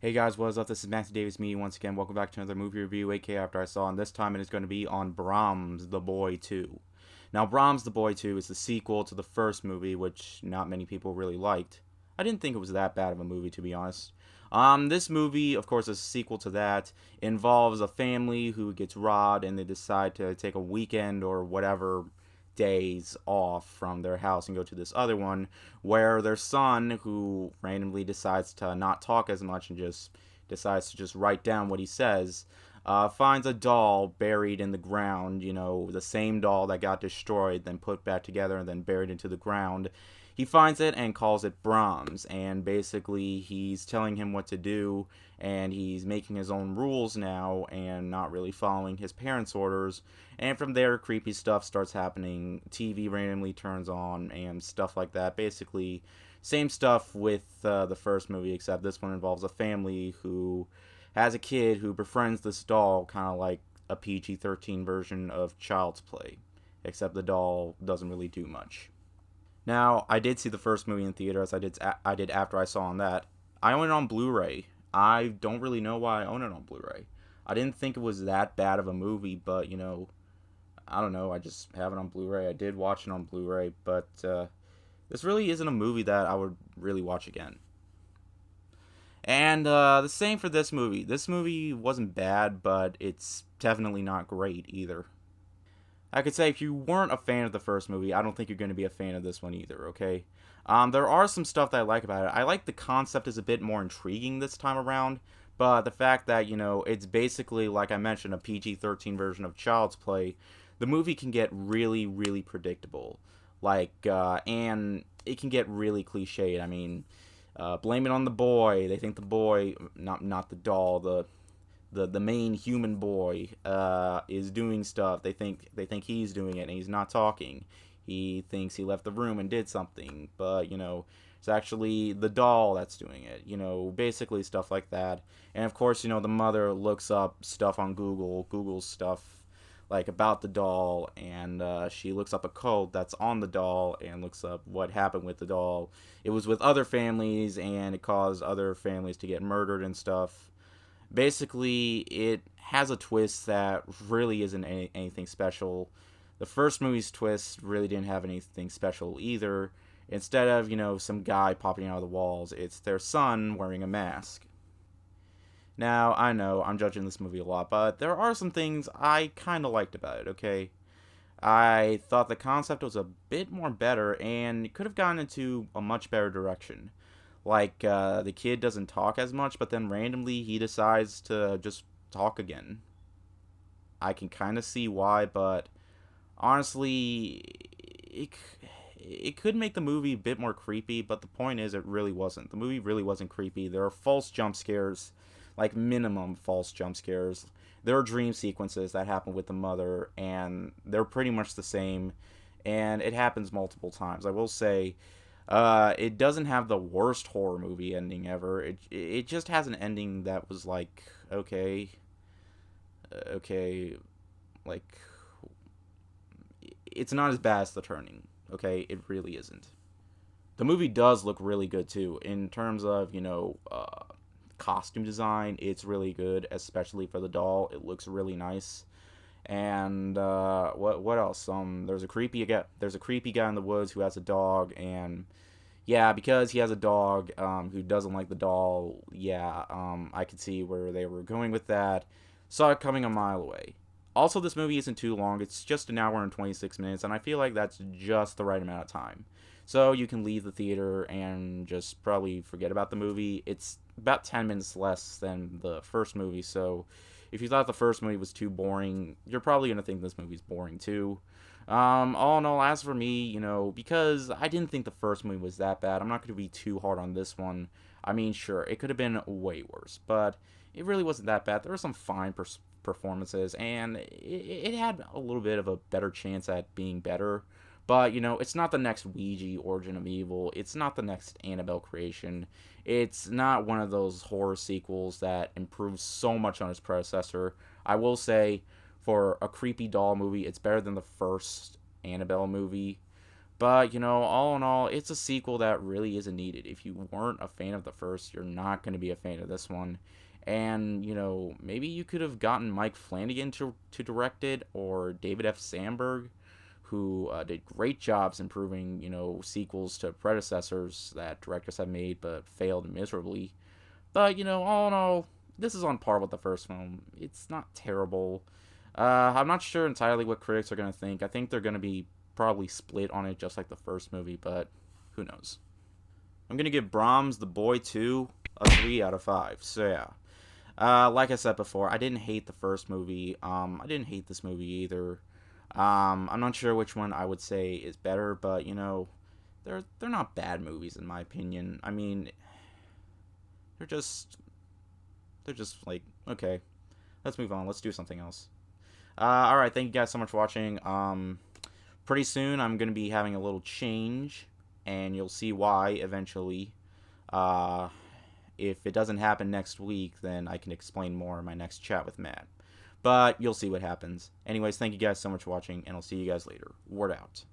Hey guys, what is up? This is Matthew Davis meeting once again. Welcome back to another movie review, aka After I Saw, and this time it is going to be on Brahms the Boy 2. Now, Brahms the Boy 2 is the sequel to the first movie, which not many people really liked. I didn't think it was that bad of a movie, to be honest. This movie, of course, is a sequel to that, involves a family who gets robbed and they decide to take a weekend or whatever days off from their house and go to this other one where their son, who randomly decides to not talk as much and just decides to just write down what he says, finds a doll buried in the ground, the same doll that got destroyed, then put back together and then buried into the ground. He finds it and calls it Brahms, and basically he's telling him what to do, and he's making his own rules now and not really following his parents' orders. And from there, creepy stuff starts happening. TV randomly turns on and stuff like that. Basically, same stuff with the first movie, except this one involves a family who has a kid who befriends this doll, kind of like a PG-13 version of Child's Play, except the doll doesn't really do much. Now, I did see the first movie in theaters. I did after I saw on that. I own it on Blu-ray. I don't really know why I own it on Blu-ray. I didn't think it was that bad of a movie, but I don't know. I just have it on Blu-ray. I did watch it on Blu-ray, but this really isn't a movie that I would really watch again. And the same for this movie. This movie wasn't bad, but it's definitely not great either. I could say if you weren't a fan of the first movie, I don't think you're going to be a fan of this one either, okay? There are some stuff that I like about it. I like the concept is a bit more intriguing this time around, but the fact that, it's basically, like I mentioned, a PG-13 version of Child's Play, the movie can get really, really predictable. And it can get really cliched. I mean, blame it on the boy. They think the boy, not the doll, the main human boy is doing stuff. They think he's doing it and he's not talking. He thinks he left the room and did something, but it's actually the doll that's doing it. Basically stuff like that. And of course, the mother looks up stuff on Google's stuff like about the doll, and she looks up a code that's on the doll and looks up what happened with the doll. It was with other families and it caused other families to get murdered and stuff. Basically, it has a twist that really isn't anything special. The first movie's twist really didn't have anything special either. Instead of, some guy popping out of the walls, it's their son wearing a mask. Now, I know I'm judging this movie a lot, but there are some things I kind of liked about it, okay? I thought the concept was a bit more better and could have gone into a much better direction. The kid doesn't talk as much, but then randomly he decides to just talk again. I can kind of see why, but honestly, it could make the movie a bit more creepy, but the point is it really wasn't. The movie really wasn't creepy. There are false jump scares, like minimum false jump scares. There are dream sequences that happen with the mother, and they're pretty much the same, and it happens multiple times. I will say, it doesn't have the worst horror movie ending ever. It just has an ending that was like, okay, like, it's not as bad as The Turning, okay? It really isn't. The movie does look really good, too. In terms of, costume design, it's really good, especially for the doll. It looks really nice. And what else? There's a creepy guy in the woods who has a dog, and yeah, because he has a dog who doesn't like the doll. Yeah, I could see where they were going with that. Saw it coming a mile away. Also, this movie isn't too long. It's just an hour and 26 minutes, and I feel like that's just the right amount of time. So you can leave the theater and just probably forget about the movie. It's about 10 minutes less than the first movie, so if you thought the first movie was too boring, you're probably going to think this movie's boring too. All in all, as for me, because I didn't think the first movie was that bad, I'm not going to be too hard on this one. I mean, sure, it could have been way worse, but it really wasn't that bad. There were some fine performances, and it had a little bit of a better chance at being better. But, it's not the next Ouija Origin of Evil. It's not the next Annabelle creation. It's not one of those horror sequels that improves so much on its predecessor. I will say, for a creepy doll movie, it's better than the first Annabelle movie. But, all in all, it's a sequel that really isn't needed. If you weren't a fan of the first, you're not going to be a fan of this one. And, maybe you could have gotten Mike Flanagan to direct it, or David F. Sandberg, who did great jobs improving, sequels to predecessors that directors have made but failed miserably. But, all in all, this is on par with the first film. It's not terrible. I'm not sure entirely what critics are going to think. I think they're going to be probably split on it just like the first movie, but who knows. I'm going to give Brahms The Boy 2 a 3 out of 5. So, yeah. Like I said before, I didn't hate the first movie. I didn't hate this movie either. I'm not sure which one I would say is better, but, they're not bad movies in my opinion. I mean, they're just like, okay, let's move on. Let's do something else. Alright, thank you guys so much for watching. Pretty soon I'm going to be having a little change, and you'll see why eventually. If it doesn't happen next week, then I can explain more in my next chat with Matt. But you'll see what happens. Anyways, thank you guys so much for watching, and I'll see you guys later. Word out.